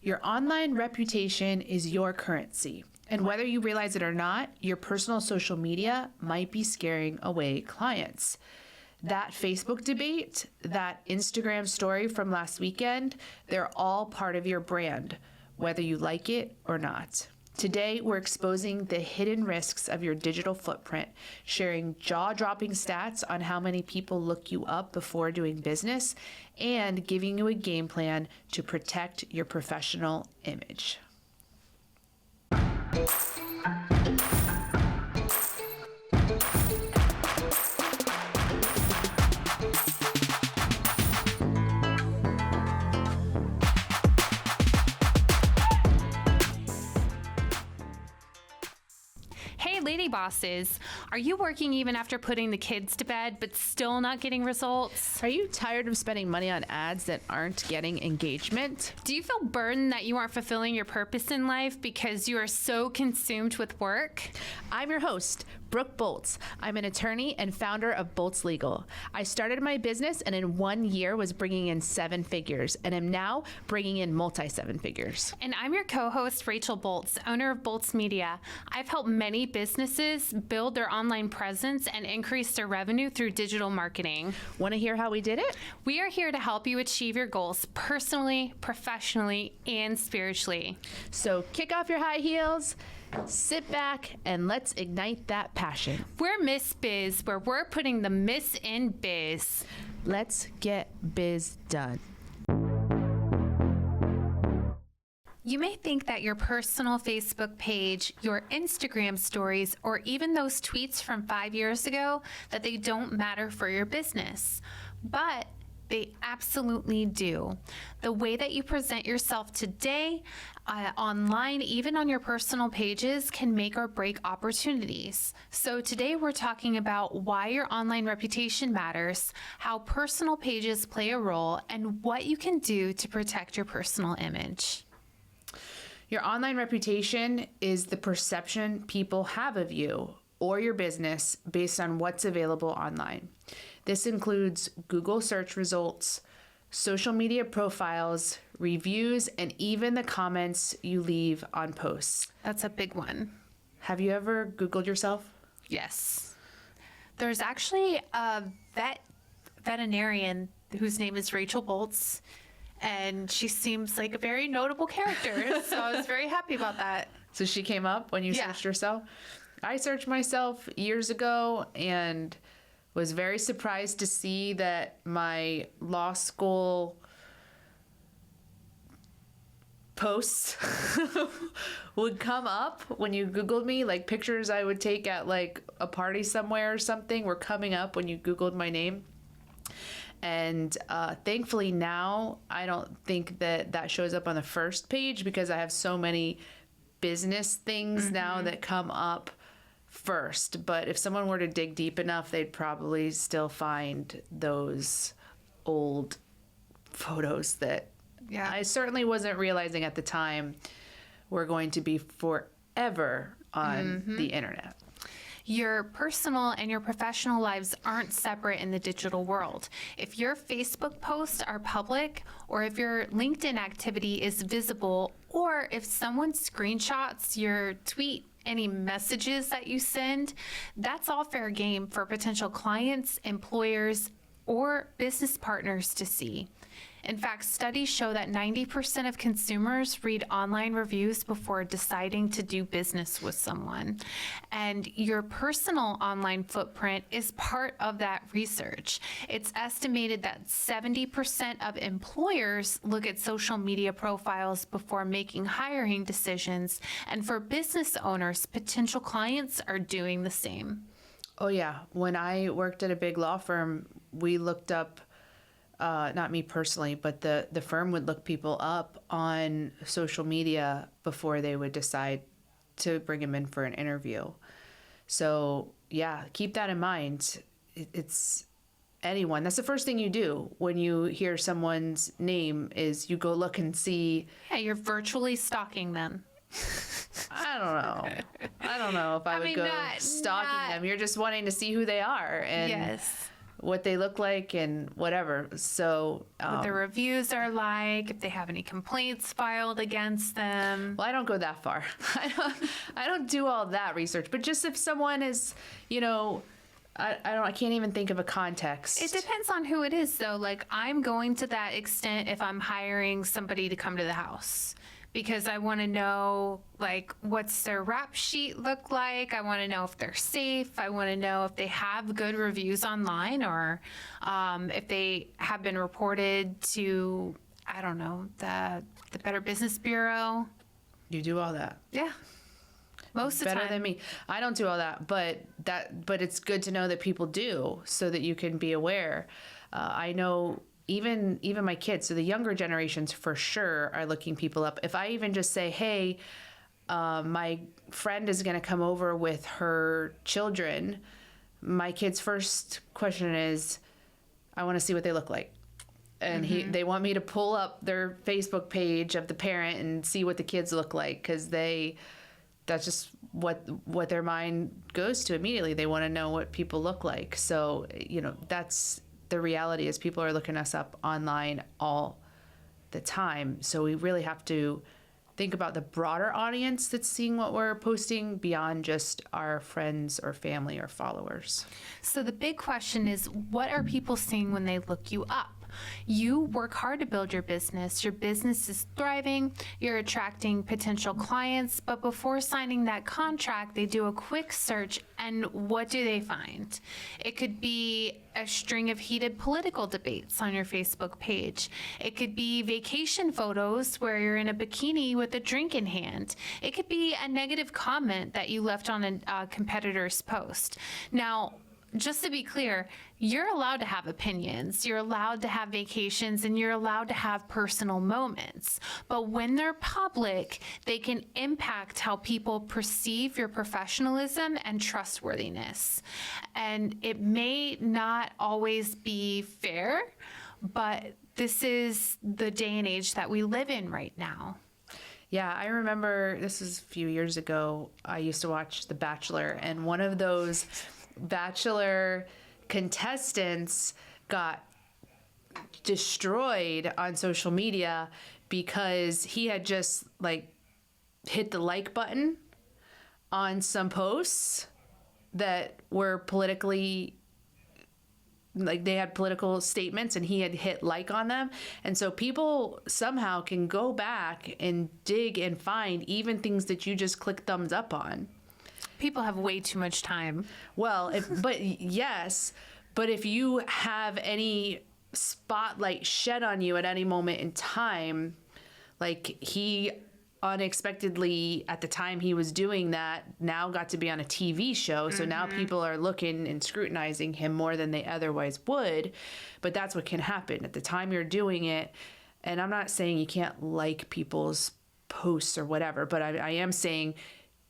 Your online reputation is your currency. And whether you realize it or not, your personal social media might be scaring away clients. That Facebook debate, that Instagram story from last weekend, they're all part of your brand, whether you like it or not. Today, we're exposing the hidden risks of your digital footprint, sharing jaw-dropping stats on how many people look you up before doing business, and giving you a game plan to protect your professional image. Hey, lady bosses, are you working even after putting the kids to bed but still not getting results? Are you tired of spending money on ads that aren't getting engagement? Do you feel burdened that you aren't fulfilling your purpose in life because you are so consumed with work? I'm your host, Brooke Boltz. I'm an attorney and founder of Boltz Legal. I started my business and in 1 year was bringing in 7 figures and am now bringing in multi-7 figures. And I'm your co-host, Rachel Boltz, owner of Boltz Media. I've helped many businesses build their online presence and increase their revenue through digital marketing. Want to hear how we did it? We are here to help you achieve your goals personally, professionally, and spiritually. So kick off your high heels, sit back, and let's ignite that passion. We're Ms Biz, where we're putting the Miss in biz. Let's get biz done. You may think that your personal Facebook page, your Instagram stories, or even those tweets from 5 years ago, that they don't matter for your business. But they absolutely do. The way that you present yourself today, online, even on your personal pages, can make or break opportunities. So today we're talking about why your online reputation matters, how personal pages play a role, and what you can do to protect your personal image. Your online reputation is the perception people have of you or your business based on what's available online. This includes Google search results, social media profiles, reviews, and even the comments you leave on posts. That's a big one. Have you ever Googled yourself? Yes. There's actually a veterinarian whose name is Rachel Boltz, and she seems like a very notable character, so I was very happy about that. So she came up when you searched yourself? I searched myself years ago and was very surprised to see that my law school posts would come up when you Googled me. Like pictures I would take at like a party somewhere or something were coming up when you Googled my name. And thankfully now I don't think that shows up on the first page because I have so many business things now that come up first. But if someone were to dig deep enough, they'd probably still find those old photos that I certainly wasn't realizing at the time were going to be forever on the internet. Your personal and your professional lives aren't separate in the digital world. If your Facebook posts are public, or if your LinkedIn activity is visible, or if someone screenshots your tweet, any messages that you send, that's all fair game for potential clients, employers, or business partners to see. In fact, studies show that 90% of consumers read online reviews before deciding to do business with someone. And your personal online footprint is part of that research. It's estimated that 70% of employers look at social media profiles before making hiring decisions. And for business owners, potential clients are doing the same. Oh yeah. When I worked at a big law firm, we looked up not me personally, but the firm would look people up on social media before they would decide to bring them in for an interview. So yeah, keep that in mind. It's anyone. That's the first thing you do when you hear someone's name is you go look and see. Yeah, you're virtually stalking them. I don't know if I would go stalking them. You're just wanting to see who they are. And yes. what they look like and whatever. So What the reviews are like, if they have any complaints filed against them. well, I don't go that far. I don't do all that research, but just if someone is, I can't even think of a context. It depends on who it is, though. Like, I'm going to that extent if I'm hiring somebody to come to the house, because I want to know, like, what's their rap sheet look like. I want to know if they're safe. I want to know if they have good reviews online, or if they have been reported to, I don't know, the Better Business Bureau. You do all that. Yeah. Most of the time. Better than me. I don't do all that, but it's good to know that people do, so that you can be aware. I know even my kids, so the younger generations for sure are looking people up. If I even just say, hey, my friend is going to come over with her children, my kid's first question is, I want to see what they look like. And they want me to pull up their Facebook page of the parent and see what the kids look like, because that's just what their mind goes to immediately. They want to know what people look like. So, that's the reality, is people are looking us up online all the time. So we really have to think about the broader audience that's seeing what we're posting beyond just our friends or family or followers. So the big question is, what are people seeing when they look you up? You work hard to build your business. Your business is thriving. You're attracting potential clients. But before signing that contract, they do a quick search. And what do they find? It could be a string of heated political debates on your Facebook page. It could be vacation photos where you're in a bikini with a drink in hand. It could be a negative comment that you left on a competitor's post. Now, just to be clear, you're allowed to have opinions, you're allowed to have vacations, and you're allowed to have personal moments. But when they're public, they can impact how people perceive your professionalism and trustworthiness. And it may not always be fair, but this is the day and age that we live in right now. Yeah, I remember, this is a few years ago, I used to watch The Bachelor, and one of those Bachelor contestants got destroyed on social media because he had just hit the like button on some posts that were politically, they had political statements, and he had hit like on them. And so people somehow can go back and dig and find even things that you just click thumbs up on. People have way too much time. Well, yes, but if you have any spotlight shed on you at any moment in time, like he unexpectedly, at the time he was doing that, now got to be on a TV show. So now people are looking and scrutinizing him more than they otherwise would. But that's what can happen at the time you're doing it. And I'm not saying you can't like people's posts or whatever, but I am saying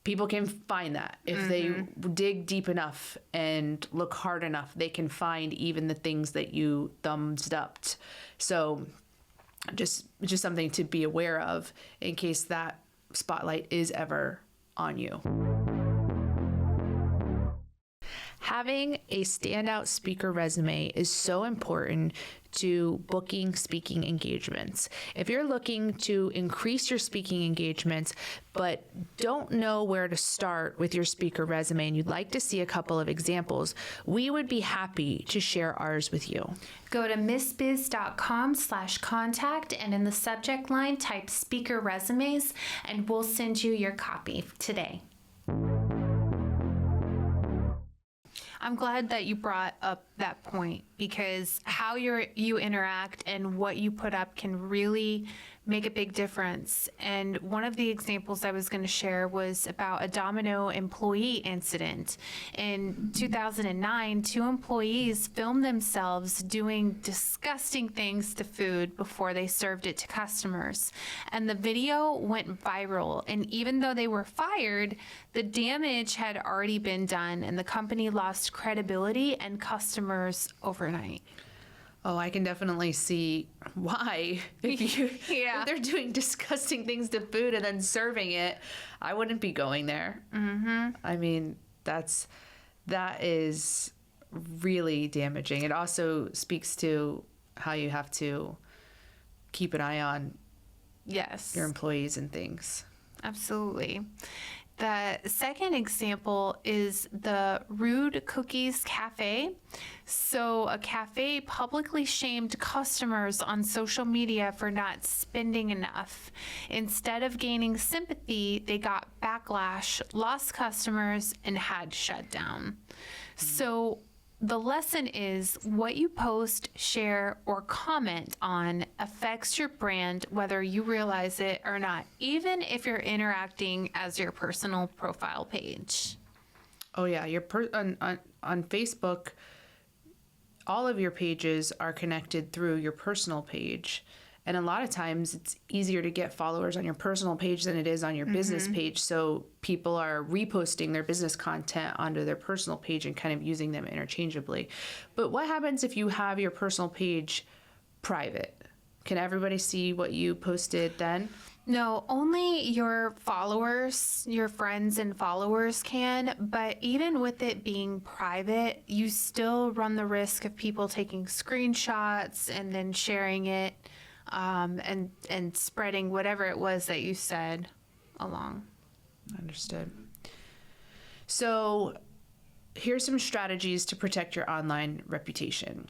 people can find that. If they dig deep enough and look hard enough, they can find even the things that you thumbs upped. So just something to be aware of in case that spotlight is ever on you. Having a standout speaker resume is so important to booking speaking engagements. If you're looking to increase your speaking engagements, but don't know where to start with your speaker resume and you'd like to see a couple of examples, we would be happy to share ours with you. Go to msbiz.com/contact, and in the subject line, type speaker resumes, and we'll send you your copy today. I'm glad that you brought up that point, because how you interact and what you put up can really make a big difference. And one of the examples I was going to share was about a Domino employee incident. In 2009, 2 employees filmed themselves doing disgusting things to food before they served it to customers. And the video went viral. And even though they were fired, the damage had already been done, and the company lost credibility and customers overnight. Oh, I can definitely see why. If they're doing disgusting things to food and then serving it, I wouldn't be going there. I mean, that is really damaging. It also speaks to how you have to keep an eye on Yes. your employees and things. Absolutely. The second example is the Rude Cookies Cafe. So, a cafe publicly shamed customers on social media for not spending enough. Instead of gaining sympathy, they got backlash, lost customers, and had shut down. So, the lesson is what you post, share, or comment on affects your brand whether you realize it or not, even if you're interacting as your personal profile page. Oh yeah, on Facebook, all of your pages are connected through your personal page. And a lot of times it's easier to get followers on your personal page than it is on your business page. So people are reposting their business content onto their personal page and kind of using them interchangeably. But what happens if you have your personal page private? Can everybody see what you posted then? No, only your followers, your friends and followers can, but even with it being private, you still run the risk of people taking screenshots and then sharing it. And spreading whatever it was that you said along. Understood. So here's some strategies to protect your online reputation.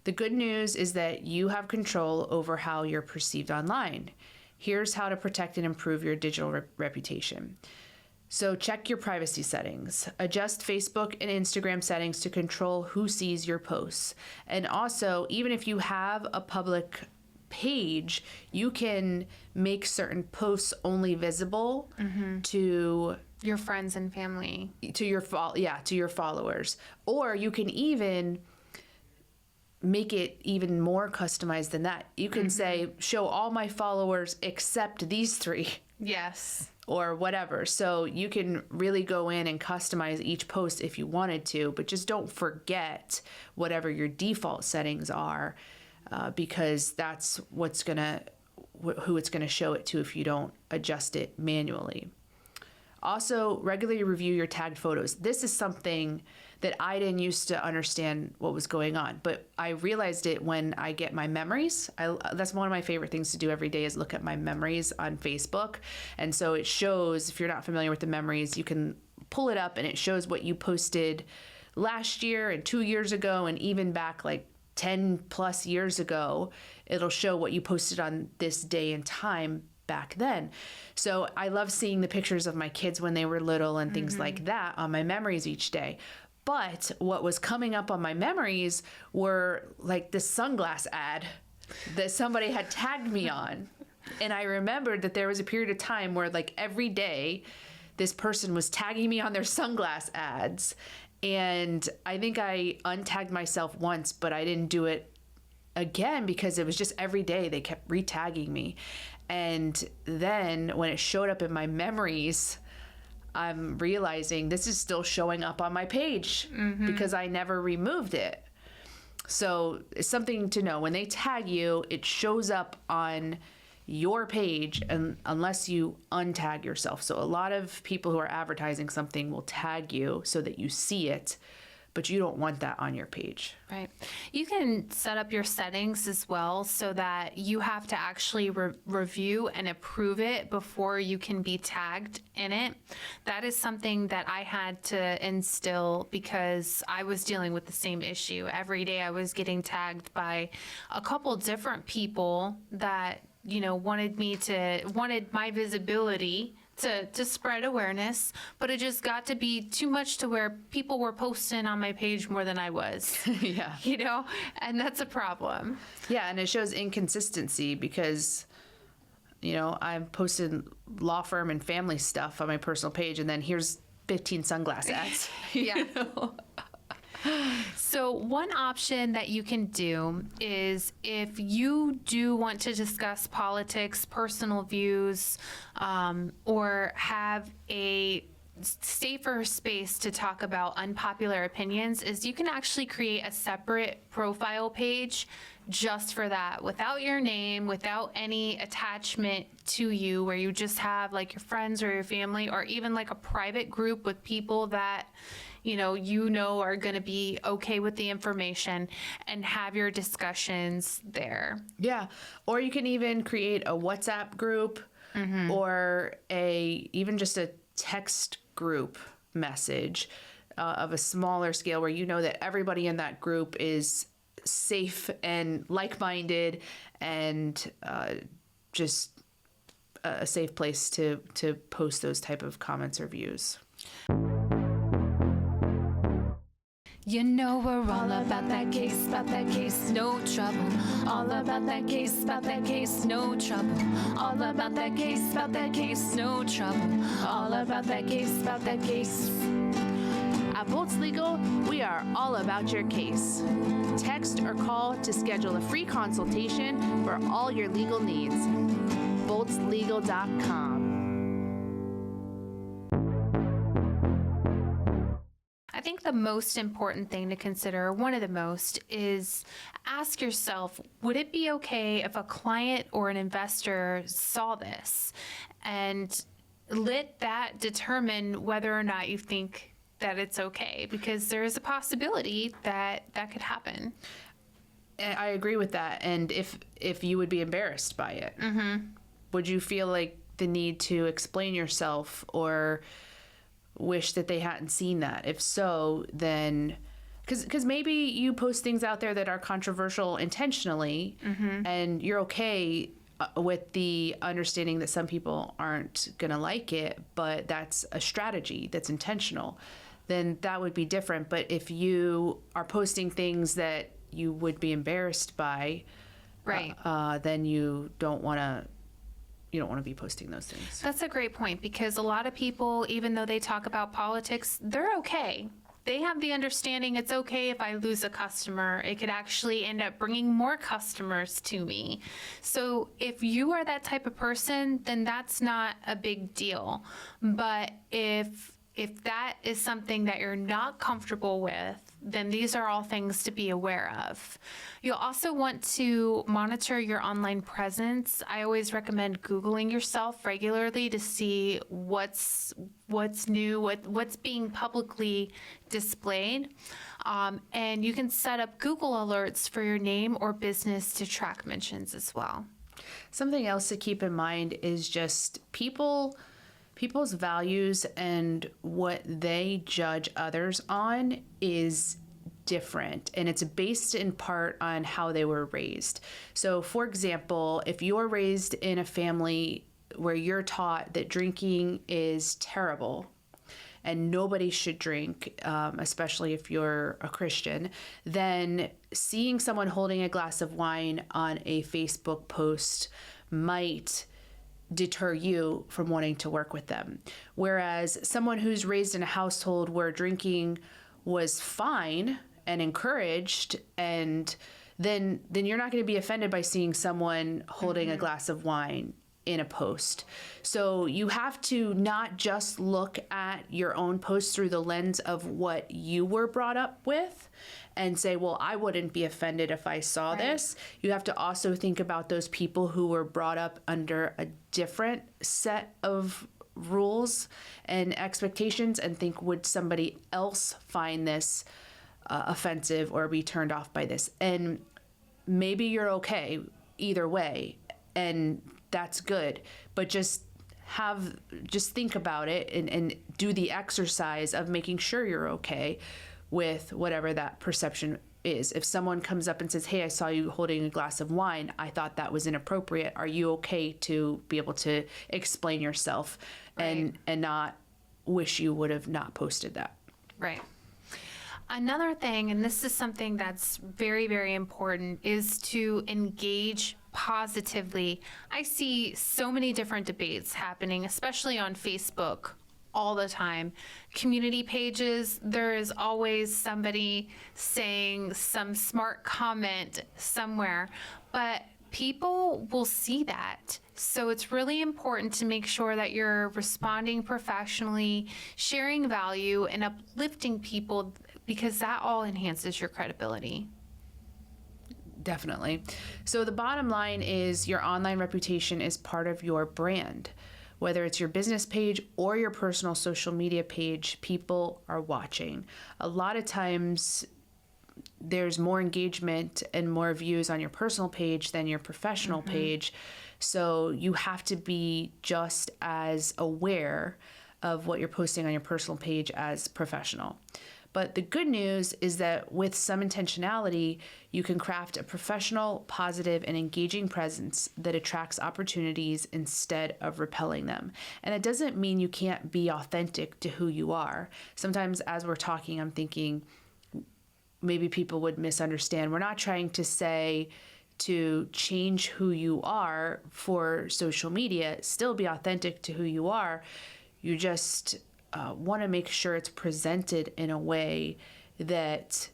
The good news is that you have control over how you're perceived online. Here's how to protect and improve your digital reputation. So check your privacy settings. Adjust Facebook and Instagram settings to control who sees your posts. And also, even if you have a public page, you can make certain posts only visible to Your friends and family. to your followers, or you can even make it even more customized than that. You can say, show all my followers except these 3. Yes. Or whatever. So you can really go in and customize each post if you wanted to, but just don't forget whatever your default settings are. Because that's who it's going to show it to if you don't adjust it manually. Also, regularly review your tagged photos. This is something that I didn't used to understand what was going on, but I realized it when I get my memories. That's one of my favorite things to do every day is look at my memories on Facebook. And so it shows, if you're not familiar with the memories, you can pull it up and it shows what you posted last year and 2 years ago and even back like 10 plus years ago. It'll show what you posted on this day and time back then. So I love seeing the pictures of my kids when they were little and things like that on my memories each day. But what was coming up on my memories were like this sunglass ad that somebody had tagged me on. And I remembered that there was a period of time where like every day this person was tagging me on their sunglass ads. And I think I untagged myself once, but I didn't do it again because it was just every day they kept re-tagging me. And then when it showed up in my memories, I'm realizing this is still showing up on my page because I never removed it. So it's something to know. When they tag you, it shows up on your page and unless you untag yourself. So a lot of people who are advertising something will tag you so that you see it, but you don't want that on your page. Right. You can set up your settings as well so that you have to actually review and approve it before you can be tagged in it. That is something that I had to instill because I was dealing with the same issue. Every day I was getting tagged by a couple different people that wanted my visibility to spread awareness, but it just got to be too much to where people were posting on my page more than I was. Yeah. And that's a problem. Yeah, and it shows inconsistency because, I've posted law firm and family stuff on my personal page, and then here's 15 sunglass ads. Yeah. So one option that you can do is if you do want to discuss politics, personal views, or have a safer space to talk about unpopular opinions, is you can actually create a separate profile page just for that, without your name, without any attachment to you, where you just have like your friends or your family, or even like a private group with people that you know are going to be okay with the information, and have your discussions there. Yeah. Or you can even create a WhatsApp group or even just a text group message of a smaller scale, where you know that everybody in that group is safe and like-minded, and just a safe place to post those type of comments or views. You know we're all about that case, no trouble. All about that case, no trouble. All about that case, no trouble. All about that case. At Boltz Legal, we are all about your case. Text or call to schedule a free consultation for all your legal needs. BoltzLegal.com. I think the most important thing to consider, one of the most, is ask yourself, would it be okay if a client or an investor saw this? And let that determine whether or not you think that it's okay, because there is a possibility that that could happen. I agree with that. And if you would be embarrassed by it, would you feel like the need to explain yourself, or wish that they hadn't seen that? If so, then because maybe you post things out there that are controversial intentionally, and you're okay with the understanding that some people aren't gonna like it, but that's a strategy that's intentional, then that would be different. But if you are posting things that you would be embarrassed by, Right. Then you don't want to be posting those things. That's a great point, because a lot of people, even though they talk about politics, they're okay. They have the understanding it's okay if I lose a customer. It could actually end up bringing more customers to me. So if you are that type of person, then that's not a big deal. But if that is something that you're not comfortable with, then these are all things to be aware of. You'll also want to monitor your online presence. I always recommend Googling yourself regularly to see what's new, what's being publicly displayed. And you can set up Google alerts for your name or business to track mentions as well. Something else to keep in mind is just people's values and what they judge others on is different, and it's based in part on how they were raised. So for example, if you're raised in a family where you're taught that drinking is terrible and nobody should drink, especially if you're a Christian, then seeing someone holding a glass of wine on a Facebook post might deter you from wanting to work with them. Whereas someone who's raised in a household where drinking was fine and encouraged, and then you're not going to be offended by seeing someone holding a glass of wine in a post. So you have to not just look at your own post through the lens of what you were brought up with and say, well, I wouldn't be offended if I saw this. You have to also think about those people who were brought up under a different set of rules and expectations, and think, would somebody else find this offensive or be turned off by this? And maybe you're okay either way, and that's good, but just think about it and do the exercise of making sure you're okay with whatever that perception is. If someone comes up and says, hey, I saw you holding a glass of wine, I thought that was inappropriate, are you okay to be able to explain yourself and not wish you would have not posted that? Right. Another thing, and this is something that's very, very important, is to engage positively. I see so many different debates happening, especially on Facebook, all the time. Community pages, there is always somebody saying some smart comment somewhere, but people will see that. So it's really important to make sure that you're responding professionally, sharing value, and uplifting people, because that all enhances your credibility. Definitely. So the bottom line is your online reputation is part of your brand. Whether it's your business page or your personal social media page, people are watching. A lot of times there's more engagement and more views on your personal page than your professional page. So you have to be just as aware of what you're posting on your personal page as professional. But the good news is that with some intentionality, you can craft a professional, positive, and engaging presence that attracts opportunities instead of repelling them. And it doesn't mean you can't be authentic to who you are. Sometimes as we're talking, I'm thinking maybe people would misunderstand. We're not trying to say to change who you are for social media. Still be authentic to who you are. You just want to make sure it's presented in a way that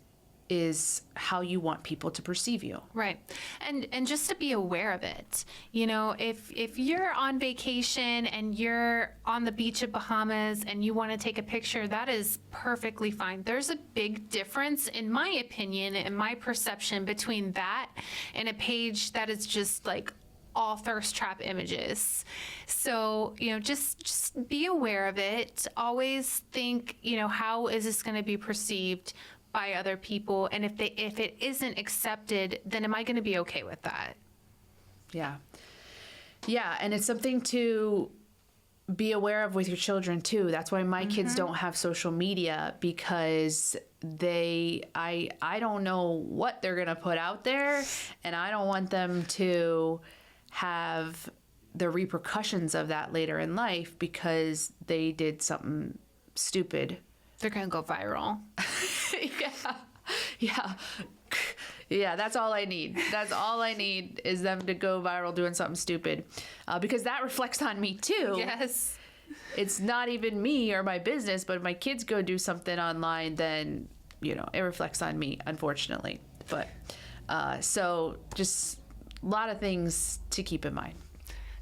is how you want people to perceive you. Right. And just to be aware of it. You know, if you're on vacation and you're on the beach of Bahamas and you want to take a picture, that is perfectly fine. There's a big difference, in my opinion, and my perception, between that and a page that is just like all thirst trap images. So, you know, just be aware of it. Always think, you know, how is this going to be perceived by other people? And if it isn't accepted, then am I going to be okay with that? Yeah. Yeah. And it's something to be aware of with your children too. That's why my kids don't have social media, because I don't know what they're going to put out there, and I don't want them to have the repercussions of that later in life because they did something stupid. They're going to go viral. Yeah, that's all I need. That's all I need is them to go viral doing something stupid, because that reflects on me too. Yes. It's not even me or my business, but if my kids go do something online, then, you know, it reflects on me, unfortunately. But so just a lot of things to keep in mind.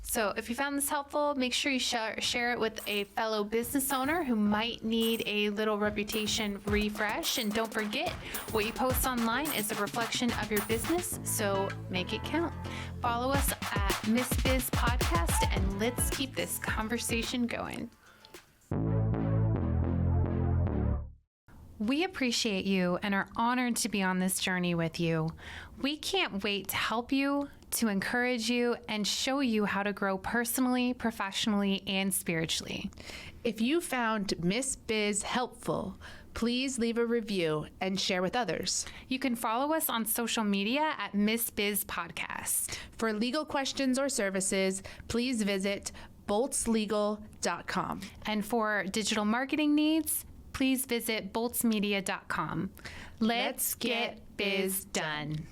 So if you found this helpful, make sure you share it with a fellow business owner who might need a little reputation refresh. And don't forget, what you post online is a reflection of your business, so make it count. Follow us at Ms Biz Podcast, and let's keep this conversation going. We appreciate you and are honored to be on this journey with you. We can't wait to help you, to encourage you, and show you how to grow personally, professionally, and spiritually. If you found Ms Biz helpful, please leave a review and share with others. You can follow us on social media at Ms Biz Podcast. For legal questions or services, please visit boltzlegal.com. And for digital marketing needs, please visit boltzmedia.com. Let's get biz done.